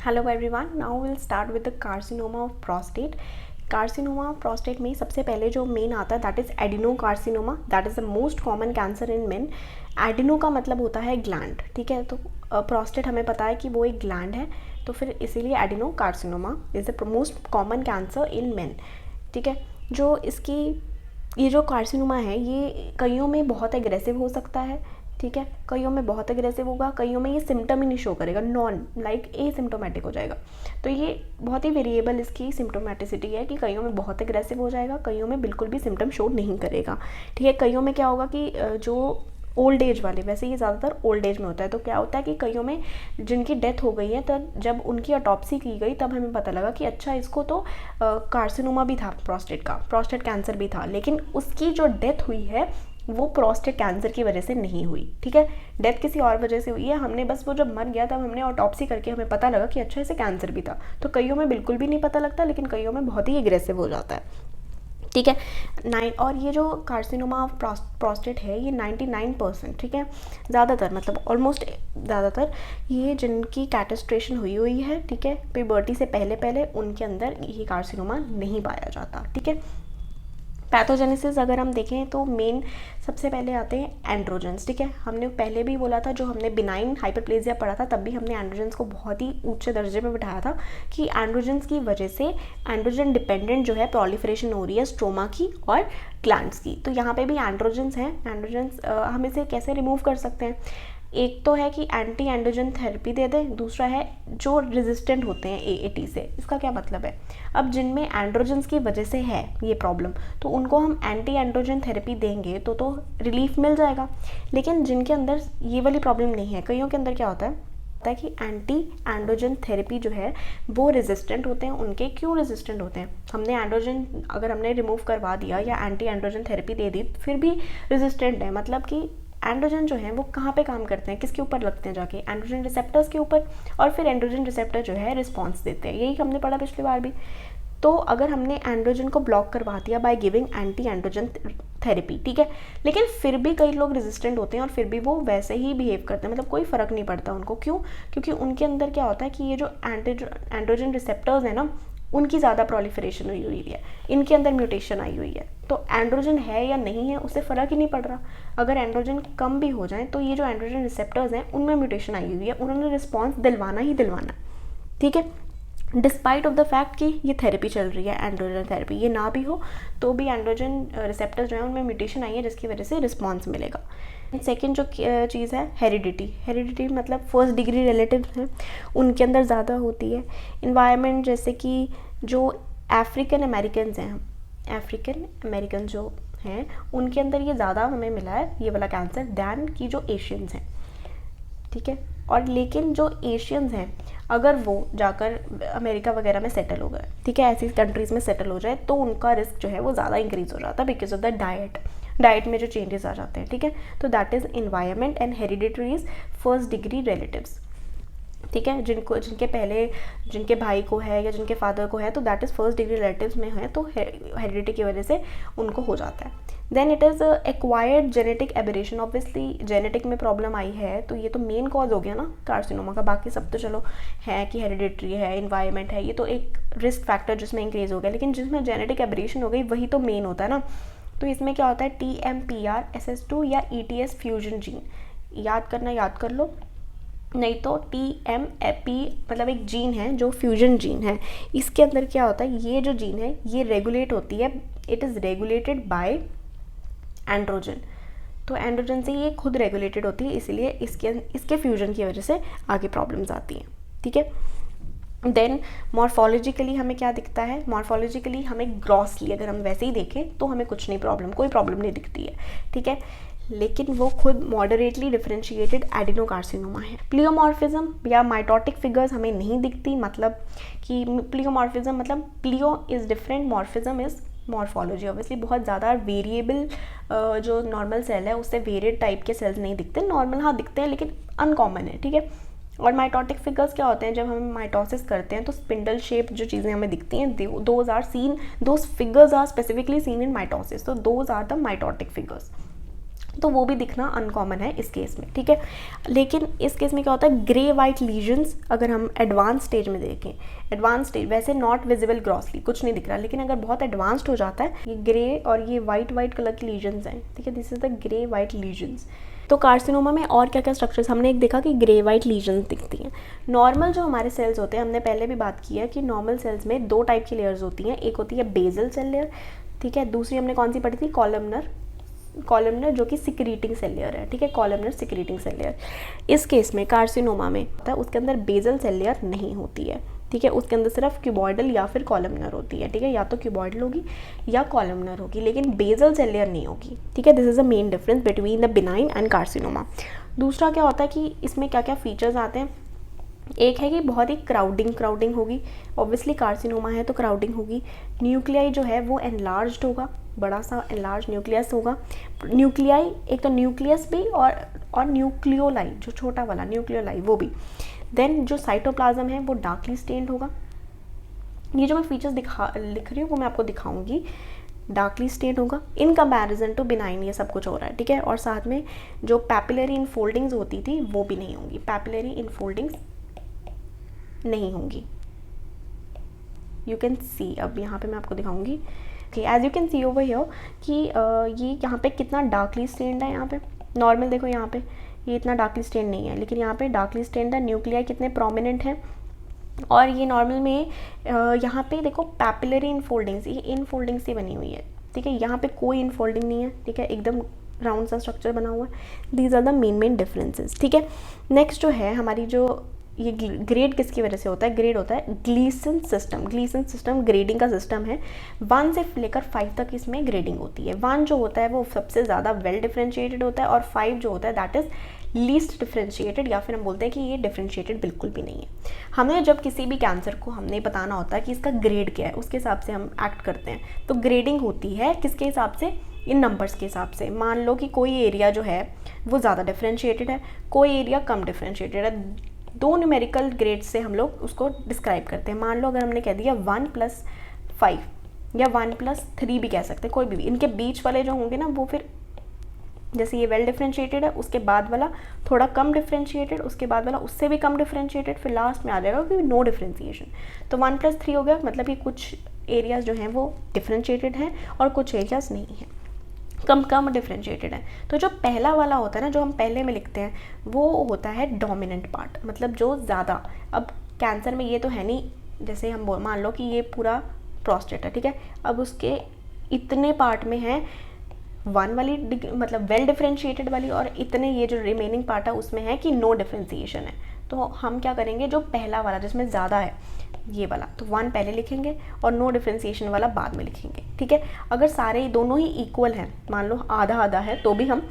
Hello everyone, now will start with the carcinoma of prostate. Carcinoma of prostate में सबसे पहले जो main आता है that is adeno carcinoma. That is the most common cancer in main. Adeno का मतलब होता है ग्लैंड, ठीक है। तो प्रोस्टेट हमें पता है कि वो एक ग्लैंड है, तो फिर इसीलिए adeno carcinoma is the most common cancer in main, ठीक है। जो इसकी ये जो कार्सिनोमा है ये कईयों में बहुत एग्रेसिव हो सकता है, ठीक है। कईयों में बहुत एग्रेसिव होगा, कईयों में ये सिम्टम ही नहीं शो करेगा, नॉन लाइक एसिम्टोमेटिक हो जाएगा। तो ये बहुत ही वेरिएबल इसकी सिम्टोमेटिसिटी है कि कईयों में बहुत एग्रेसिव हो जाएगा, कईयों में बिल्कुल भी सिम्टम शो नहीं करेगा, ठीक है। कईयों में क्या होगा कि जो ओल्ड एज वाले, वैसे ये ज़्यादातर ओल्ड एज में होता है, तो क्या होता है कि कईयों में जिनकी डेथ हो गई है तब जब उनकी ऑटोप्सी की गई तब हमें पता लगा कि अच्छा इसको तो कार्सिनोमा भी था, प्रोस्टेट कैंसर भी था, लेकिन उसकी जो डेथ हुई है वो प्रोस्टेट कैंसर की वजह से नहीं हुई, ठीक है। डेथ किसी और वजह से हुई है, हमने बस वो जब मर गया तब हमने ऑटोप्सी करके हमें पता लगा कि अच्छा इसे कैंसर भी था। तो कईयों में बिल्कुल भी नहीं पता लगता, लेकिन कईयों में बहुत ही एग्रेसिव हो जाता है, ठीक है। और ये जो कार्सिनोमा ऑफ प्रोस्टेट है ये 99%, ठीक है, ज़्यादातर मतलब ऑलमोस्ट ज़्यादातर ये जिनकी कैटेस्ट्रेशन हुई है, ठीक है, प्यूबर्टी से पहले पहले उनके अंदर ये कार्सिनोमा नहीं पाया जाता, ठीक है। पैथोजेनेसिस अगर हम देखें तो मेन सबसे पहले आते हैं एंड्रोजन्स, ठीक है। हमने पहले भी बोला था, जो हमने बिनाइन हाइपरप्लेजिया पढ़ा था तब भी हमने एंड्रोजन्स को बहुत ही ऊंचे दर्जे पे बिठाया था कि एंड्रोजन्स की वजह से एंड्रोजन डिपेंडेंट जो है प्रोलिफरेशन हो रही है स्ट्रोमा की और ग्लैंड्स की। तो यहाँ पे भी एंड्रोजन्स हैं। एंड्रोजन्स हम इसे कैसे रिमूव कर सकते हैं? एक तो है कि एंटी एंड्रोजन थेरेपी दे दें, दूसरा है जो रेजिस्टेंट होते हैं एएटी से। इसका क्या मतलब है? अब जिनमें एंड्रोजन्स की वजह से है ये प्रॉब्लम, तो उनको हम एंटी एंड्रोजन थेरेपी देंगे तो रिलीफ मिल जाएगा। लेकिन जिनके अंदर ये वाली प्रॉब्लम नहीं है, कईयों के अंदर क्या होता है कि एंटी एंड्रोजन थेरेपी जो है वो रेजिस्टेंट होते हैं उनके। क्यों रेजिस्टेंट होते हैं? हमने एंड्रोजन अगर हमने रिमूव करवा दिया या एंटी एंड्रोजन थेरेपी दे दी फिर भी रेजिस्टेंट है, मतलब कि एंड्रोजन जो है वो कहाँ पे काम करते हैं, किसके ऊपर लगते हैं जाके? एंड्रोजन रिसेप्टर्स के ऊपर। और फिर एंड्रोजन रिसेप्टर जो है रिस्पॉन्स देते हैं, यही हमने पढ़ा पिछली बार भी। तो अगर हमने एंड्रोजन को ब्लॉक करवा दिया by giving anti androgen therapy, ठीक है, लेकिन फिर भी कई लोग रेजिस्टेंट होते हैं और फिर भी वो वैसे ही बिहेव करते हैं, मतलब कोई फ़र्क नहीं पड़ता उनको। क्यों? क्योंकि उनके अंदर क्या होता है कि ये जो एंड्रोजन रिसेप्टर्स है ना, उनकी ज़्यादा प्रोलिफरेशन हुई है, इनके अंदर म्यूटेशन आई हुई है। तो एंड्रोजन है या नहीं है उससे फ़र्क ही नहीं पड़ रहा। अगर एंड्रोजन कम भी हो जाए तो ये जो एंड्रोजन रिसेप्टर्स हैं उनमें म्यूटेशन आई हुई है, उन्होंने रिस्पॉन्स दिलवाना ही दिलवाना, ठीक है। डिस्पाइट ऑफ द फैक्ट कि ये थेरेपी चल रही है, एंड्रोजन थेरेपी, ये ना भी हो तो भी एंड्रोजन रिसेप्टर्स जो है उनमें म्यूटेशन आई है जिसकी वजह से रिस्पॉन्स मिलेगा। सेकेंड जो चीज़ है हेरिडिटी मतलब फर्स्ट डिग्री रिलेटिव्स हैं उनके अंदर ज़्यादा होती है। इन्वायरमेंट जैसे कि जो अफ्रीकन अमेरिकन जो हैं उनके अंदर ये ज़्यादा हमें मिला है ये वाला कैंसर दैन कि जो एशियंस हैं, ठीक है। और लेकिन जो एशियंस हैं अगर वो जाकर अमेरिका वगैरह में सेटल हो गए, ठीक है, ऐसी कंट्रीज़ में सेटल हो जाए तो उनका रिस्क जो है वो ज़्यादा इंक्रीज़ हो जाता है बिकॉज ऑफ द डाइट में जो चेंजेस आ जाते हैं, ठीक है। तो that is environment and heredities first degree relatives, ठीक है। जिनके भाई को है या जिनके फादर को है तो that is first degree relatives में है, तो हेरिडिटी की वजह से उनको हो जाता है। Then it is acquired genetic aberration. Obviously genetic में प्रॉब्लम आई है तो ये तो मेन कॉज हो गया ना कार्सिनोमा का। बाकी सब तो चलो है कि हेरिडिटरी है, इन्वायरमेंट है, ये तो एक रिस्क फैक्टर जिसमें इंक्रीज हो गया, लेकिन जिसमें जेनेटिक एबरेशन हो गई वही तो मेन होता है ना। तो इसमें क्या होता है TMPRSS2 या ETS फ्यूजन जीन, याद कर लो, नहीं तो TMAP मतलब एक जीन है जो फ्यूजन जीन है। इसके अंदर क्या होता है, ये जो जीन है ये रेगुलेट होती है, it is regulated by androgen. तो एंड्रोजन से ये खुद रेगुलेटेड होती है, इसीलिए इसके फ्यूजन की वजह से आगे प्रॉब्लम्स आती हैं, ठीक है। देन मॉर्फोलॉजिकली हमें क्या दिखता है? मॉर्फोलॉजिकली हमें ग्रॉसली अगर हम वैसे ही देखें तो हमें कुछ नहीं कोई प्रॉब्लम नहीं दिखती है, ठीक है। लेकिन वो खुद मॉडरेटली डिफरेंशिएटेड एडिनोकार्सिनोमा है। प्लियोमॉर्फिज्म या माइटोटिक फिगर्स हमें नहीं दिखती, मतलब कि प्लियोमॉर्फिज्म मतलब pleo is different, morphism is morphology. Obviously बहुत ज़्यादा वेरिएबल जो नॉर्मल सेल है उससे वेरिएड टाइप के सेल्स नहीं दिखते, नॉर्मल हाँ दिखते हैं लेकिन अनकॉमन है, ठीक है। और माइटोटिक फिगर्स क्या होते हैं? जब हम माइटोसिस करते हैं तो स्पिंडल शेप जो चीज़ें हमें दिखती हैं those figures are specifically seen in mitosis, तो those are the mitotic figures. तो वो भी दिखना अनकॉमन है इस केस में, ठीक है। लेकिन इस केस में क्या होता है, ग्रे वाइट लीजन्स अगर हम एडवांस स्टेज में देखें, एडवांस स्टेज वैसे नॉट विजिबल ग्रॉसली, कुछ नहीं दिख रहा, लेकिन अगर बहुत एडवांस्ड हो जाता है, ये ग्रे और ये वाइट कलर की लीजन्स हैं, ठीक है, this is the grey white lesions. तो कार्सिनोमा में और क्या क्या स्ट्रक्चर्स, हमने एक देखा कि ग्रे वाइट लीजन्स दिखती हैं। नॉर्मल जो हमारे सेल्स होते हैं, हमने पहले भी बात की है कि नॉर्मल सेल्स में 2 टाइप की लेयर्स होती हैं, एक होती है बेसल सेल लेयर, ठीक है, दूसरी हमने कौन सी पढ़ी थी, कॉलमनर जो कि सिक्रीटिंग सेल लेयर है, ठीक है, कॉलमनर सिक्रीटिंग सेल लेयर। इस केस में कार्सिनोमा में होता है उसके अंदर बेसल सेल लेयर नहीं होती है, ठीक है, उसके अंदर सिर्फ क्यूबॉइडल या फिर कॉलमनर होती है, ठीक है, या तो क्यूबॉइडल होगी या कॉलमनर होगी, लेकिन बेसल सेल लेयर नहीं होगी, ठीक है। This is a main difference between the benign and carcinoma. दूसरा क्या होता है कि इसमें क्या क्या फीचर्स आते हैं, एक है कि बहुत ही क्राउडिंग होगी, ऑब्वियसली कार्सिनोमा है तो क्राउडिंग होगी। न्यूक्लियाई जो है वो एनलार्ज्ड होगा, बड़ा सा एनलार्ज न्यूक्लियस होगा। न्यूक्लियाई एक तो न्यूक्लियस भी और न्यूक्लियोलाई जो छोटा वाला न्यूक्लियोलाई वो भी। देन जो साइटोप्लाज्म है वो डार्कली स्टेन्ड होगा। ये जो मैं फीचर्स लिख रही हूँ वो मैं आपको दिखाऊंगी, डार्कली स्टेन होगा इन कंपैरिजन टू बिनाइन, ये सब कुछ हो रहा है, ठीक है। और साथ में जो पैपिलरी इनफोल्डिंग्स होती थी वो भी नहीं होंगी, पैपिलरी इनफोल्डिंग्स नहीं होंगी। यू कैन सी, अब यहाँ पे मैं आपको दिखाऊंगी कि as you can see over here कि ये यहाँ पे कितना डार्कली स्टेन्ड है। यहाँ पे नॉर्मल देखो, यहाँ पे ये इतना डार्कली स्टेन्ड नहीं है, लेकिन यहाँ पे डार्कली स्टेन्ड है। न्यूक्लियाई कितने प्रोमिनेंट हैं, और ये नॉर्मल में यहाँ पे देखो पैपिलरी इनफोल्डिंग्स, ये इनफोल्डिंग से बनी हुई है, ठीक है, यहाँ पे कोई इनफोल्डिंग नहीं है, ठीक है, एकदम राउंड सा स्ट्रक्चर बना हुआ है। These are the main differences, ठीक है। नेक्स्ट जो है हमारी जो ये ग्रेड किसकी वजह से होता है, ग्रेड होता है Gleason system. Gleason system grading का सिस्टम है, 1 से लेकर 5 तक इसमें ग्रेडिंग होती है। 1 जो होता है वो सबसे ज़्यादा वेल डिफ्रेंशिएटेड होता है, और 5 जो होता है दैट इज़ लीस्ट डिफ्रेंशिएटेड, या फिर हम बोलते हैं कि ये डिफ्रेंशिएटेड बिल्कुल भी नहीं है। हमें जब किसी भी कैंसर को हमने बताना होता है कि इसका ग्रेड क्या है, उसके हिसाब से हम एक्ट करते हैं। तो ग्रेडिंग होती है किसके हिसाब से, इन नंबर्स के हिसाब से। मान लो कि कोई एरिया जो है वो ज़्यादा डिफ्रेंशिएटेड है, कोई एरिया कम डिफ्रेंशिएटेड है, 2 न्यूमेरिकल ग्रेड से हम लोग उसको डिस्क्राइब करते हैं। मान लो अगर हमने कह दिया 1+5 या 1+3 भी कह सकते हैं, कोई भी इनके बीच वाले जो होंगे ना वो फिर जैसे ये वेल डिफ्रेंशिएटेड है, उसके बाद वाला थोड़ा कम डिफ्रेंशिएटेड, उसके बाद वाला उससे भी कम डिफ्रेंशिएटेड, फिर लास्ट में आ जाएगा कि नो डिफ्रेंशिएशन। तो 1+3 हो गया, मतलब कि कुछ एरियाज जो हैं वो डिफ्रेंशिएटेड हैं और कुछ एरियाज नहीं हैं, कम डिफ्रेंशिएटेड है। तो जो पहला वाला होता है ना, जो हम पहले में लिखते हैं, वो होता है डोमिनेंट पार्ट, मतलब जो ज़्यादा। अब कैंसर में ये तो है नहीं, जैसे हम मान लो कि ये पूरा प्रोस्टेट है, ठीक है, अब उसके इतने पार्ट में है 1 वाली मतलब वेल डिफ्रेंशिएटेड वाली, और इतने ये जो रिमेनिंग पार्ट है उसमें है कि नो डिफ्रेंशिएशन है। तो हम क्या करेंगे, जो पहला वाला जिसमें ज़्यादा है ये वाला, तो 1 पहले लिखेंगे और नो डिफ्रेंशिएशन वाला बाद में लिखेंगे, ठीक है। अगर सारे दोनों ही इक्वल हैं, मान लो आधा आधा है, तो भी हम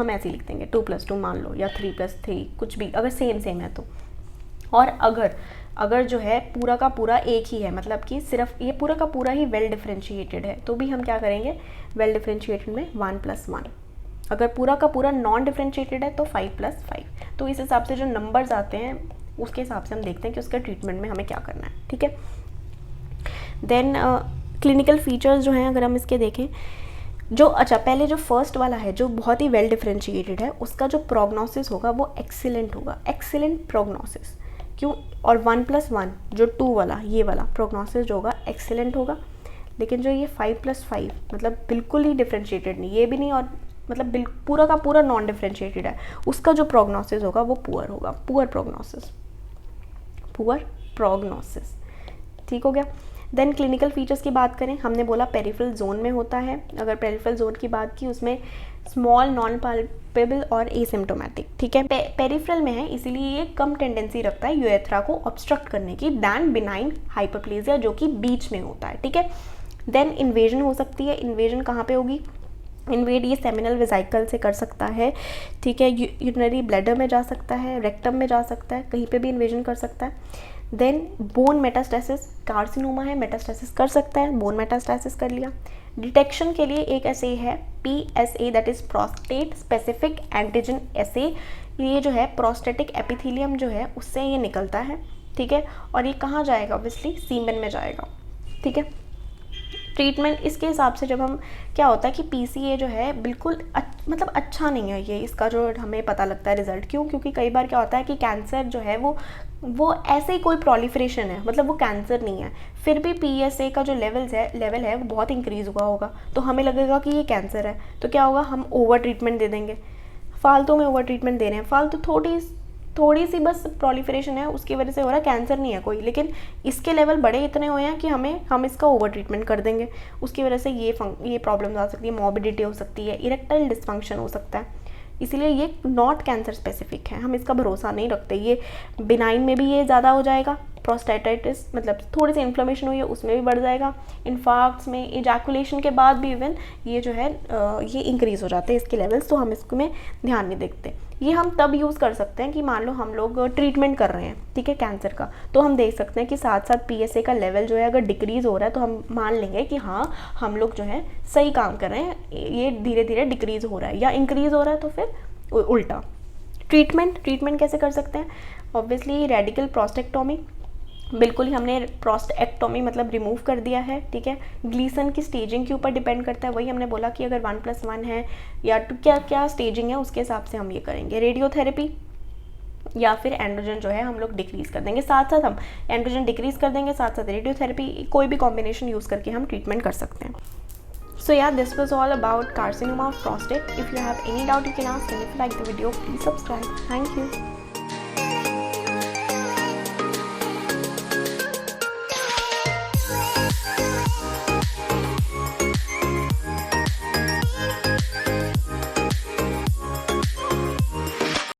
ऐसे ही लिख देंगे 2+2 मान लो, या 3+3 कुछ भी, अगर सेम है तो। और अगर जो है पूरा का पूरा एक ही है, मतलब कि सिर्फ ये पूरा का पूरा ही वेल डिफ्रेंशिएटेड है, तो भी हम क्या करेंगे, वेल डिफ्रेंशिएटेड में 1+1। अगर पूरा का पूरा नॉन डिफ्रेंशिएटेड है तो 5+5। तो इस हिसाब से जो नंबर्स आते हैं उसके हिसाब से हम देखते हैं कि उसके ट्रीटमेंट में हमें क्या करना है, ठीक है। देन क्लिनिकल फीचर्स जो हैं अगर हम इसके देखें, जो अच्छा पहले जो फर्स्ट वाला है जो बहुत ही वेल डिफ्रेंशिएटेड है, उसका जो प्रोग्नोसिस होगा वो एक्सीलेंट होगा, एक्सीलेंट प्रोग्नोसिस। क्यों, और 1+1 जो 2 वाला ये वाला प्रोग्नोसिस जो होगा एक्सीलेंट होगा। लेकिन जो ये 5+5 मतलब बिल्कुल ही डिफ्रेंशिएटेड नहीं, ये भी नहीं, और मतलब पूरा का पूरा नॉन डिफ्रेंशिएटेड है, उसका जो प्रोग्नोसिस होगा वो पुअर होगा, पुअर प्रोग्नोसिस, ठीक हो गया। देन क्लिनिकल फीचर्स की बात करें, हमने बोला पेरिफेरल जोन में होता है। अगर पेरिफेरल जोन की बात की, उसमें स्मॉल, नॉन पाल्पेबल और एसिम्प्टोमेटिक, ठीक है। पेरिफेरल में है इसीलिए ये कम टेंडेंसी रखता है यूरेथ्रा को ऑब्स्ट्रक्ट करने की दैन बिनाइन हाइपरप्लेजिया जो कि बीच में होता है, ठीक है। देन इन्वेजन हो सकती है, इन्वेजन कहाँ पे होगी, इन्वेड ये सेमिनल वेसिकल से कर सकता है, ठीक है, यूरिनरी ब्लैडर में जा सकता है, रेक्टम में जा सकता है, कहीं पे भी इन्वेजन कर सकता है। देन बोन मेटास्टेसिस, कार्सिनोमा है, मेटास्टेसिस कर सकता है, बोन मेटास्टेसिस कर लिया। डिटेक्शन के लिए एक एसे है PSA, that is prostate specific antigen assay. ये जो है प्रोस्टेटिक एपिथेलियम जो है उससे ये निकलता है, ठीक है, और ये कहाँ जाएगा, ऑब्वियसली सीमेन में जाएगा, ठीक है। ट्रीटमेंट इसके हिसाब से जब हम, क्या होता है कि PCA जो है बिल्कुल मतलब अच्छा नहीं है ये, इसका जो हमें पता लगता है रिजल्ट। क्यों? क्योंकि कई बार क्या होता है कि कैंसर जो है वो ऐसे ही कोई प्रोलिफरेशन है, मतलब वो कैंसर नहीं है, फिर भी PSA का जो लेवल है वो बहुत इंक्रीज़ हुआ होगा, तो हमें लगेगा कि ये कैंसर है। तो क्या होगा, हम ओवर ट्रीटमेंट दे देंगे, फालतू में ओवर ट्रीटमेंट दे रहे हैं, फालतू थोड़ी सी बस प्रोलिफरेशन है उसकी वजह से हो रहा है, कैंसर नहीं है कोई, लेकिन इसके लेवल बड़े इतने हुए हैं कि हम इसका ओवर ट्रीटमेंट कर देंगे, उसकी वजह से ये प्रॉब्लम्स आ सकती है, मॉर्बिडिटी हो सकती है, इरेक्टाइल डिस्फंक्शन हो सकता है। इसीलिए ये नॉट कैंसर स्पेसिफिक है, हम इसका भरोसा नहीं रखते। ये बिनाइन में भी ये ज़्यादा हो जाएगा, प्रोस्टेटाइटिस मतलब थोड़ी सी इन्फ्लेमेशन हुई है उसमें भी बढ़ जाएगा, इन्फार्क्ट्स में, इजैकुलेशन के बाद भी इवन ये जो है ये इंक्रीज़ हो जाते हैं इसके लेवल्स, तो हम इसको में ध्यान नहीं देखते। ये हम तब यूज़ कर सकते हैं कि मान लो हम लोग ट्रीटमेंट कर रहे हैं, ठीक है, कैंसर का, तो हम देख सकते हैं कि साथ साथ PSA का लेवल जो है अगर डिक्रीज़ हो रहा है तो हम मान लेंगे कि हाँ हम लोग जो है सही काम कर रहे हैं, ये धीरे धीरे डिक्रीज़ हो रहा है, या इंक्रीज़ हो रहा है तो फिर उल्टा। ट्रीटमेंट कैसे कर सकते हैं? ऑब्वियसली रेडिकल प्रोस्टेक्टोमी, बिल्कुल ही हमने प्रोस्टेक्टोमी मतलब रिमूव कर दिया है, ठीक है। ग्लीसन की स्टेजिंग के ऊपर डिपेंड करता है, वही हमने बोला कि अगर 1+1 है या क्या स्टेजिंग है उसके हिसाब से हम ये करेंगे। रेडियोथेरेपी या फिर एंड्रोजन जो है हम लोग डिक्रीज़ कर देंगे, साथ साथ हम एंड्रोजन डिक्रीज़ कर देंगे, साथ साथ रेडियोथेरेपी, कोई भी कॉम्बिनेशन यूज़ करके हम ट्रीटमेंट कर सकते हैं। So yeah, this was all about carcinoma of prostate. If you have any doubt, you can ask, and if you like the video, please subscribe. Thank you.